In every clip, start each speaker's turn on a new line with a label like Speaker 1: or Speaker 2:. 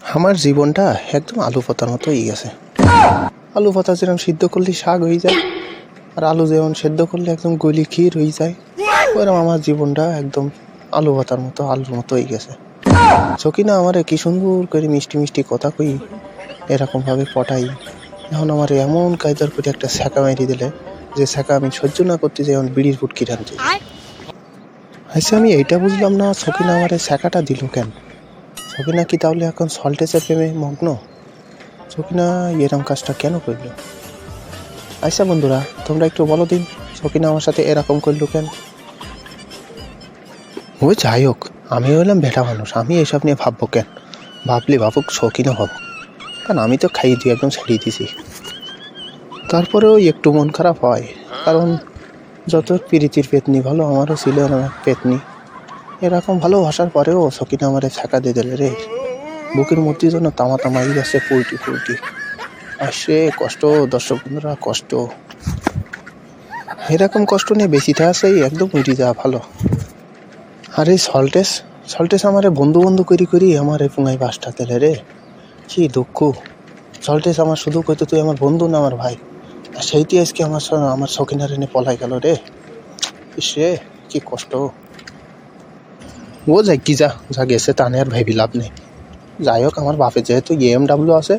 Speaker 1: আমার জীবনটা একদম আলু পাতার মতো হয়ে গেছে। আলু পাতা যেরকম সিদ্ধ করলে শাক হয়ে যায়, আর আলু যেমন সেদ্ধ করলে একদম গলি ক্ষীর হয়ে যায়, ওরকম আমার জীবনটা একদম আলু পাতার মতো আলুর মতো হয়ে গেছে। সকিনা আমারে কি সুন্দর করে মিষ্টি মিষ্টি কথা কই, এরকমভাবে পটাই। এখন আমার এমন কায়দার করে একটা ছ্যাঁকা মেরে দিলে, যে ছ্যাঁকা আমি সহ্য না করতে যাই, এখন বিড়ির ফুটকি টানতে। আচ্ছা, আমি এইটা বুঝলাম না, সকিনা আমার এই ছ্যাঁকাটা দিল কেন? সকিনা কি তাহলে এখন সল্টেসের প্রেমে মগ্ন? সকিনা এরকম কাজটা কেন করলো? আচ্ছা বন্ধুরা, তোমরা একটু বলো দিন, সকিনা আমার সাথে এরকম করলো কেন? ও যাই হোক, আমি হলাম বেটা মানুষ, আমি এসব নিয়ে ভাববো কেন? ভাবলে ভাবুক, সকিনা ভাবুক, কারণ আমি তো খাইয়ে দিয়ে একদম ছাড়িয়ে দিছি। তারপরেও একটু মন খারাপ হয়, কারণ যত প্রীতির পেতনি ভালো, আমারও ছিল না পেতনি। এরকম ভালোবাসার পরেও সকিনা আমারে ছাকা দিয়ে দিলে রে। বুকের মধ্যে যেন তামা তামাই যাচ্ছে, পুলটি পুলটি। আর সে কষ্ট, দর্শক বন্ধুরা, কষ্ট। এরকম কষ্ট নিয়ে বেশি থাকা একদম উঠে যাওয়া ভালো। আর এই সল্টেস আমারে বন্ধু বন্ধু করি করি আমার এই পুঙাই বাসটা দিলে রে। কি দুঃখ! সল্টেস আমার শুধু কইতো তুই আমার বন্ধু না আমার ভাই, আর সেইটি আজকে আমার সকিনার এনে পলাই গেল রে। সে কি কষ্ট! ও যাই কি, যা যা গেছে তা নিয়ে আর ভাবি লাভ নেই। যাই হোক, আমার বাপের যেহেতু BMW আছে,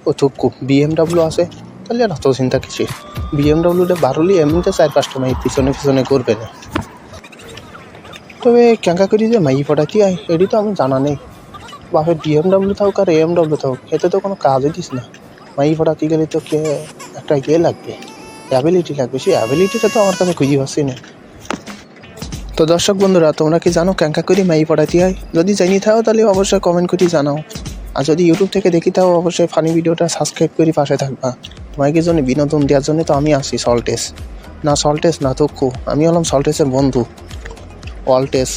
Speaker 1: ও থুকু BMW আছে, তাহলে আর অত চিন্তা কিছু। BMWটা বারোলি এমনিতে 4-5টা মাই পিছনে পিছনে করবে না। তবে ক্যাঙ্কা করি যে মাই পটাইতে আয়, এটি তো আমি জানা নেই। বাপের BMW থাকুক আর AMW থাকুক, এতে তো কোনো কাজই দিস না। মাই পটাতে গেলে তো একটা লাগবে, অ্যাবিলিটি লাগবে। সেই অ্যাবিলিটিটা তো আমার কাছে খুঁজে পাচ্ছি না। তো দর্শক বন্ধুরা, তোমরা কি জানো ক্যাঙ্কা করি মাই পটাইতে হয়? যদি জানি থাও তাহলে অবশ্যই কমেন্ট করে জানাও। আর যদি ইউটিউব থেকে দেখি তাও অবশ্যই ফানি ভিডিওটা সাবস্ক্রাইব করে পাশে থাকবা। তোমাকে জন্য বিনোদন দেওয়ার জন্য তো আমি আসি। সল্টেস না তুকু, আমি হলাম সল্টেসের বন্ধু, অলটেস।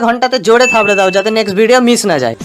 Speaker 2: ঘন্টাতে জোরে থাবড়ে দাও যাতে নেক্সট ভিডিও মিস না যায়।